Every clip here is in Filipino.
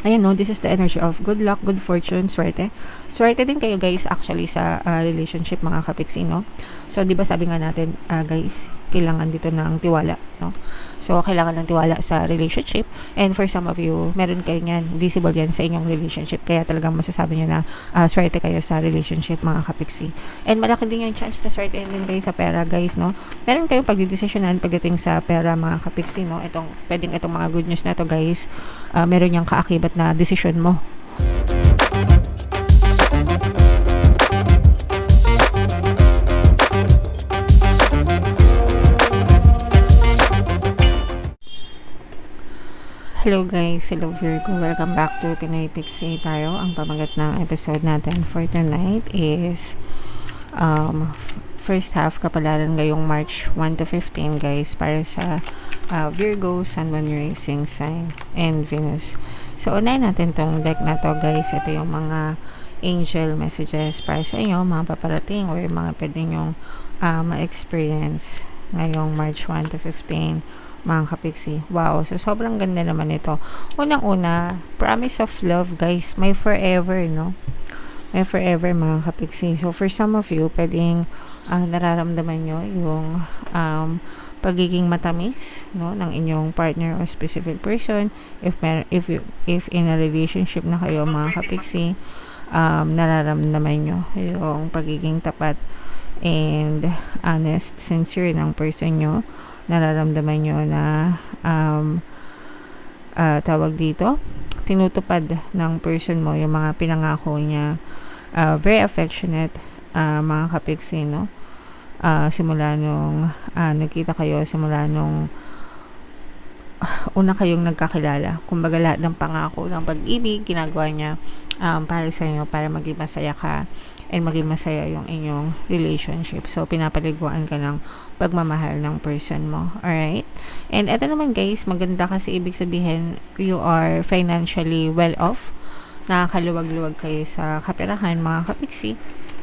Ayan no, this is the energy of good luck, good fortune, swerte. Swerte din kayo guys actually sa relationship mga kapiksi, no? So, di ba sabi nga natin guys, kailangan dito ng tiwala, no? So, kailangan ng tiwala sa relationship. And for some of you, meron kayo yan, visible yan sa inyong relationship. Kaya talagang masasabi nyo na swerte kayo sa relationship mga kapiksi. And malaki din yung chance na swerte din kayo sa pera guys, no? Meron kayong pagdidesisyonan pagdating sa pera mga kapiksi, no? Pwedeng itong mga good news na to guys, meron yung kaakibat na desisyon mo. Hello guys, hello Virgo, welcome back to Pinoy Pixie tayo. Ang pamagat ng episode natin for tonight is first half kapalaran ngayong March 1 to 15 guys para sa Virgo, Sun, Moon, Rising Sign, and Venus. So unahin natin tong deck na to guys. Ito yung mga angel messages para sa inyo, mga paparating or mga pwede nyong ma-experience ngayong March 1 to 15 mga kapiksi. Wow, so sobrang ganda naman ito. Unang-una, promise of love guys, may forever, no? May forever mga kapiksi. So for some of you, pwedeng nararamdaman nyo yung pagiging matamis, no, ng inyong partner or specific person. If in a relationship na kayo mga kapiksi, nararamdaman nyo yung pagiging tapat and honest, sincere ng person nyo. Nararamdaman nyo na tawag dito, tinutupad ng person mo yung mga pinangako niya. Very affectionate mga kapiksi, no? Simula nung nagkita kayo, simula nung una kayong nagkakilala. Kumbaga lahat ng pangako ng pag-ibig ginagawa niya para sa inyo, para maging masaya ka and maging masaya yung inyong relationship. So pinapaliguan ka ng pagmamahal ng person mo. Alright? And eto naman guys, maganda kasi ibig sabihin you are financially well off. Nakakaluwag-luwag kayo sa kaperahan mga kapiksi.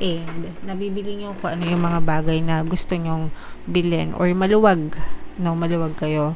And nabibili nyo kung ano yung mga bagay na gusto nyong bilhin or maluwag. No, maluwag kayo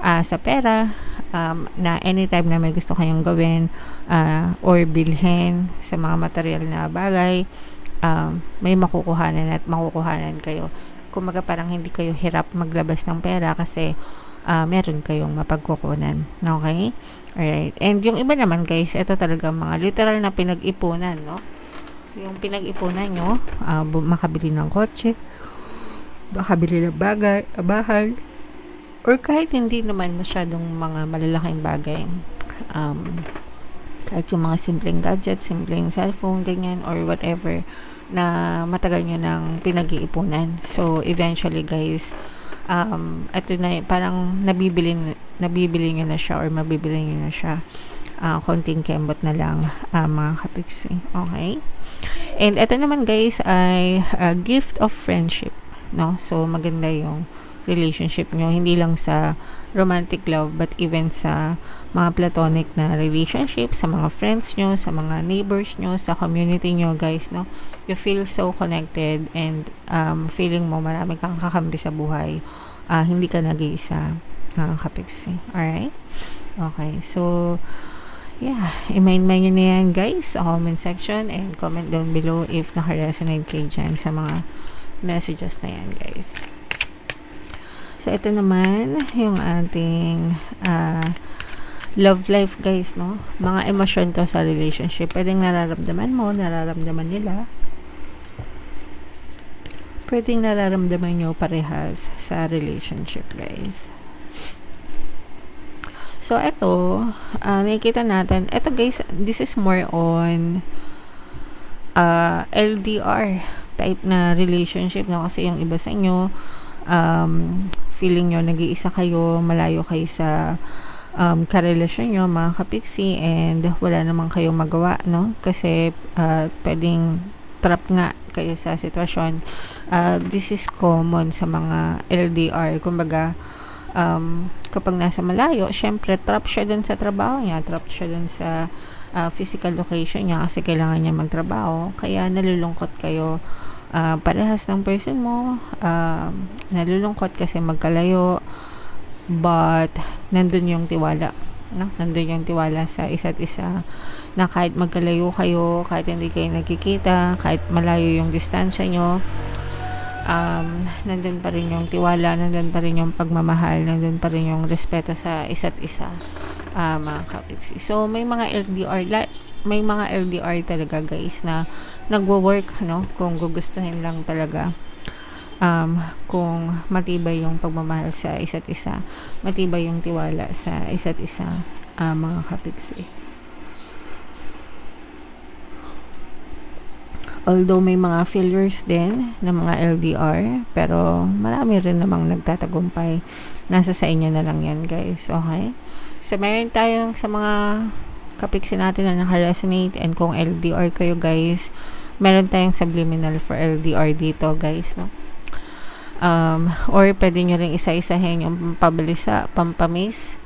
sa pera, na anytime na may gusto kayong gawin or bilhin sa mga material na bagay, may makukuhanan at makukuhanan kayo. Kumaga parang hindi kayo hirap maglabas ng pera kasi meron kayong mapagkukunan. Okay? Alright. And yung iba naman guys, ito talaga mga literal na pinag-ipunan, no? Yung pinag-ipunan nyo, makabili ng kotse, makabili ng bahay, or kahit hindi naman masyadong mga malalaking bagay. Kahit yung mga simpleng gadget, simpleng cellphone, ganyan, or whatever, na matagal nyo nang pinag-iipunan. So, eventually, guys, ito na, parang nabibili nyo na siya or mabibili nyo na siya. Konting kembot na lang, mga kapiksi. Okay? And ito naman, guys, ay gift of friendship. No? So, maganda yung relationship nyo, hindi lang sa romantic love but even sa mga platonic na relationship, sa mga friends nyo, sa mga neighbors nyo, sa community nyo guys, no? You feel so connected and feeling mo marami kang kakampi sa buhay, hindi ka nag-iisa kapiksi. Alright? Okay, so yeah, i-mind nyo na yan guys sa comment section and comment down below if naka-resonate kayo dyan sa mga messages na yan guys. So, ito naman yung ating love life guys, no? Mga emosyon to sa relationship. Pwedeng nararamdaman mo, nararamdaman nila. Pwedeng nararamdaman nyo parehas sa relationship guys. So, ito, nakikita natin, ito guys, this is more on LDR type na relationship, no? Kasi yung iba sa inyo, feeling nyo nag-iisa kayo, malayo kayo sa karelasyon nyo mga kapiksi and wala naman kayong magawa, no? Kasi pwedeng trap nga kayo sa sitwasyon. This is common sa mga LDR. Kumbaga, kapag nasa malayo, syempre trap siya dun sa trabaho niya, trap siya dun sa physical location niya kasi kailangan niya magtrabaho. Kaya nalulungkot kayo parehas ng person mo, nalulungkot kasi magkalayo, but nandun yung tiwala. no? Nandun yung tiwala sa isa't isa, na kahit magkalayo kayo, kahit hindi kayo nagkikita, kahit malayo yung distansya nyo, nandun pa rin yung tiwala, nandun pa rin yung pagmamahal, nandun pa rin yung respeto sa isa't isa, mga kapiksi. So may mga LDR talaga guys na nagwo-work, no? Kung gugustuhin lang talaga, kung matibay yung pagmamahal sa isa't isa, matibay yung tiwala sa isa't isa, mga kapiksi. Although may mga failures din na mga LDR, pero marami rin namang nagtatagumpay. Nasa sa inyo na lang yan guys, okay? So meron tayong sa mga kapiksi natin na naka-resonate, and kung LDR kayo guys, meron tayong subliminal for LDR dito guys, no? Or pwede nyo rin isa-isahin yung pabalisa, pampamiss,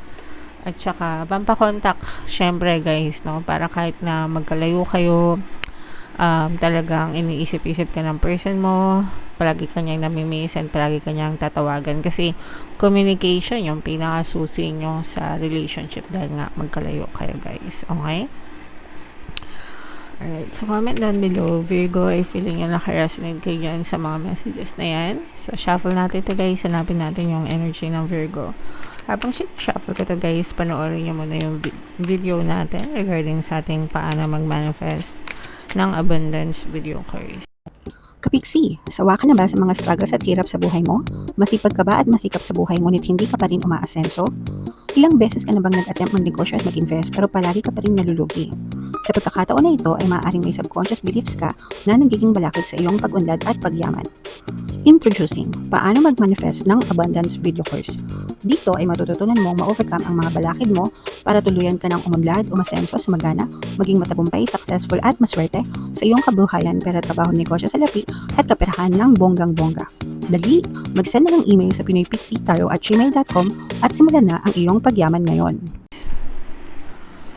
at saka pampakontak, syempre guys, no? Para kahit na magkalayo kayo, talagang iniisip-isip ka ng person mo, palagi kanyang namimiss, and palagi kanyang tatawagan, kasi communication yung pinakasusi nyo sa relationship, dahil nga magkalayo kayo guys, okay? Alright, so comment down below, Virgo, ay feeling nyo naka-resonate kayo dyan sa mga messages na yan. So shuffle natin ito guys, hanapin natin yung energy ng Virgo. Habang shuffle ko to guys, panoorin nyo muna yung video natin regarding sa ating paano mag-manifest ng abundance video cards. Kapiksi, sawa ka na ba sa mga struggles at hirap sa buhay mo? Masipag ka ba at masikap sa buhay ngunit hindi ka pa rin umaasenso? Ilang beses ka na bang nag-attempt mag-negosyo at mag-invest pero palagi ka pa rin nalulugi? Sa pagkakataon na ito ay maaaring may subconscious beliefs ka na nagiging balakid sa iyong pag-unlad at pagyaman. Introducing, paano mag-manifest ng abundance video course. Dito ay matututunan mong ma-overcome ang mga balakid mo para tuluyan ka ng umunlad, umasenso, sumagana, maging matagumpay, successful at maswerte sa iyong kabuhayan, pera, trabaho, negosyo, salapi at kaperahan ng bonggang-bongga. Dali, mag-send na ng email sa pinoypixie@gmail.com at simulan na ang iyong pagyaman ngayon.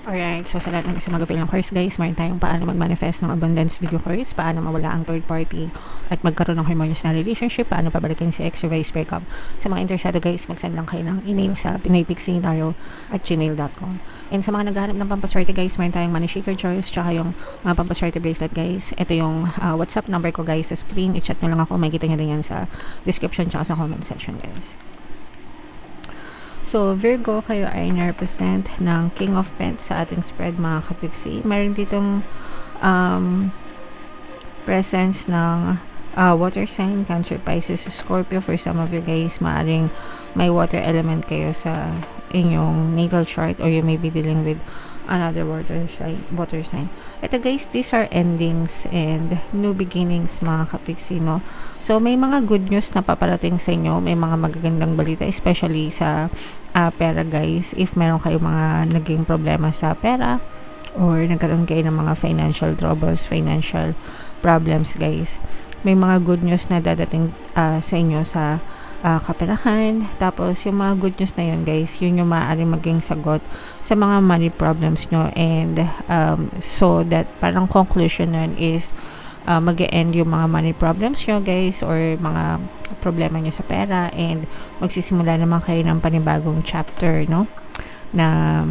Alright, so sa lahat ng gusto mag-avail ng course guys, meron tayong paano mag-manifest ng abundance video course, paano mawala ang third party at magkaroon ng harmonious na relationship, paano pabalikin si ex or vice breakup. Sa mga interesado guys, mag-send lang kayo ng email sa pinoypixie@gmail.com. And sa mga naghahanap ng pampaswerte guys, meron tayong money shaker choice, tsaka yung mga pampaswerte bracelet guys. Ito yung WhatsApp number ko guys sa screen, i-chat nyo lang ako, makikita nyo din yan sa description tsaka sa comment section guys. So, Virgo, kayo ay na-represent ng King of Pentacles sa ating spread, mga kapiksi. Meron ditong presence ng water sign, Cancer, Pisces, Scorpio. For some of you guys, maaring may water element kayo sa inyong natal chart, or you may be dealing with another water sign. Ito guys, these are endings and new beginnings, mga kapiksi, no? So may mga good news na paparating sa inyo, may mga magagandang balita, especially sa pera guys. If meron kayo mga naging problema sa pera, or nagkaroon kayo ng mga financial troubles, financial problems guys, may mga good news na dadating sa inyo sa kaperahan. Tapos yung mga good news na yun guys, yun yung maaaring maging sagot sa mga money problems nyo, and so that parang conclusion nun is mag-e-end yung mga money problems nyo guys, or mga problema nyo sa pera, and magsisimula naman kayo ng panibagong chapter, no, na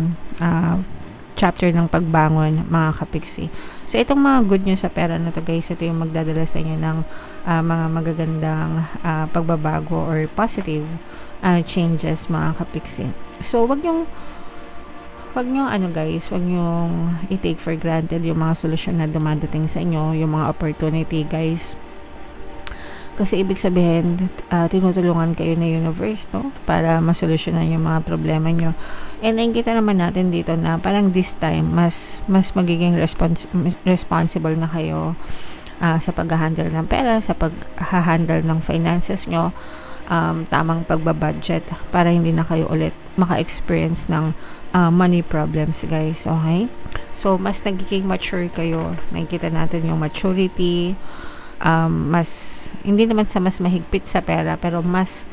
chapter ng pagbangon, mga kapiksi. So itong mga good news sa pera na to guys, ito yung magdadala sa inyo ng mga magagandang pagbabago or positive changes, mga kapiksi. So wag nyo guys, wag nyo i-take for granted yung mga solusyon na dumadating sa inyo, yung mga opportunity guys. Kasi ibig sabihin, tinutulungan kayo na universe, no? Para masolusyonan yung mga problema nyo. And nakikita naman natin dito na parang this time, mas magiging responsible na kayo sa pag-handle ng pera, sa pag-handle ng finances nyo, tamang pagbabudget, para hindi na kayo ulit maka-experience ng money problems guys, okay? So, mas nagiging mature kayo. Nakikita natin yung maturity, mas hindi naman sa mas mahigpit sa pera, pero mas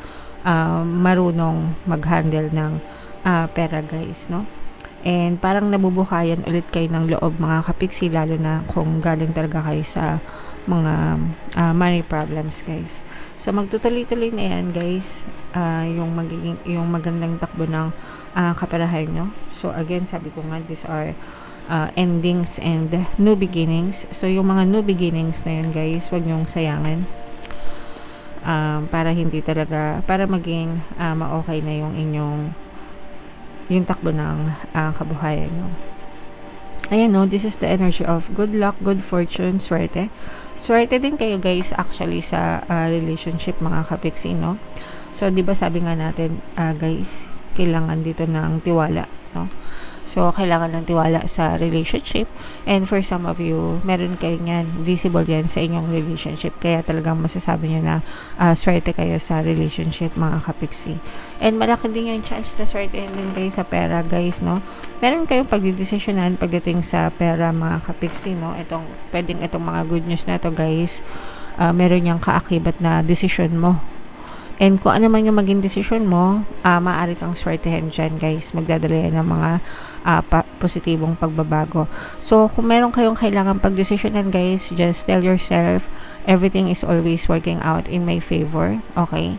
marunong mag-handle ng pera guys, no? And parang nabubuhayan ulit kayo ng loob, mga kapiksi, lalo na kung galing talaga kayo sa mga money problems guys. So magtutuloy-tuloy na yan guys, yung magandang takbo ng kaperahan nyo. So again, sabi ko nga, these are endings and new beginnings. So yung mga new beginnings na yun guys, wag nyong sayangan. Para hindi talaga, para maging ma-okay na yung inyong yung takbo ng kabuhayan nyo. Ayan no, this is the energy of good luck, good fortune, swerte. Swerte din kayo guys actually sa relationship mga kapiksi, no? So, di ba sabi nga natin, guys, kailangan dito ng tiwala, no? So, kailangan ng tiwala sa relationship. And for some of you, meron kayo yan, visible yan sa inyong relationship. Kaya talagang masasabi nyo na swerte kayo sa relationship, mga kapiksi. And malaki din yung chance na swerte din kayo sa pera, guys, no? Meron kayong pagdidesisyonan pagdating sa pera, mga kapiksi, no? Pwedeng itong mga good news na to, guys. Meron yung kaakibat na desisyon mo. And kung ano man yung maging desisyon mo, maaari kang swertehin dyan, guys. Magdadala yan ng mga positibong pagbabago. So, kung meron kayong kailangan pagdesisyonan, guys, just tell yourself, everything is always working out in my favor. Okay?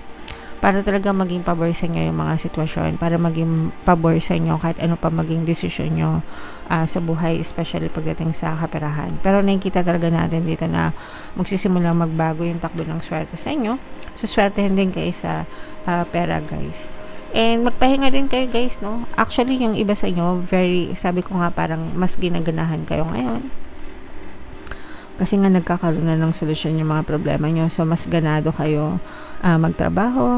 Para talaga maging pabor sa inyo yung mga sitwasyon. Para maging pabor sa inyo kahit ano pa maging desisyon nyo sa buhay, especially pagdating sa kaperahan. Pero nakikita talaga natin dito na magsisimulang magbago yung takbo ng swerte sa inyo. So, swertehin din kayo sa pera, guys. And magpahinga din kayo, guys, no? Actually, yung iba sa inyo, sabi ko nga parang mas ginaganahan kayo ngayon. Kasi nga nagkakaroon na ng solusyon yung mga problema nyo. So, mas ganado kayo magtrabaho,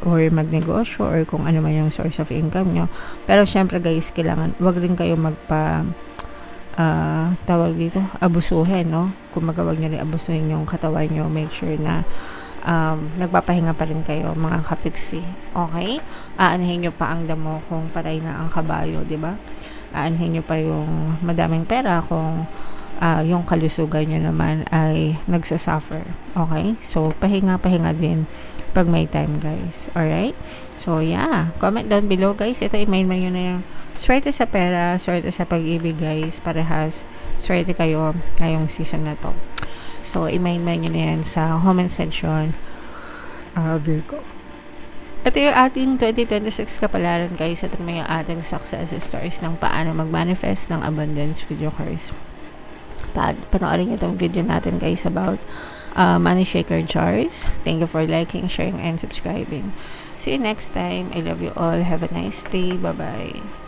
or magnegosyo, or kung ano man yung source of income nyo. Pero, syempre, guys, kailangan, wag rin kayo tawag dito, abusuhin, no? Kung wag nyo rin abusuhin yung katawan nyo, make sure na nagpapahinga pa rin kayo, mga kapiksi. Okay? Aanhin nyo pa ang damo kung patay na ang kabayo, di ba? Aanhin nyo pa yung madaming pera kung yung kalusugan nyo naman ay nagsasuffer. Okay? So, pahinga din pag may time, guys. Alright? So, yeah. Comment down below, guys. Ito, i-mail mo nyo na yung swerte sa pera, swerte sa pag-ibig, guys. Parehas, swerte kayo ngayong season na to. So, i-mail mo nyo na yan sa comment section, Virgo. Ito yung ating 2026 kapalaran, guys. Ito may ating success stories ng paano mag-manifest ng abundance video course. Panoorin nyo itong video natin, guys, about money shaker jars. Thank you for liking, sharing, and subscribing. See you next time. I love you all. Have a nice day. Bye-bye.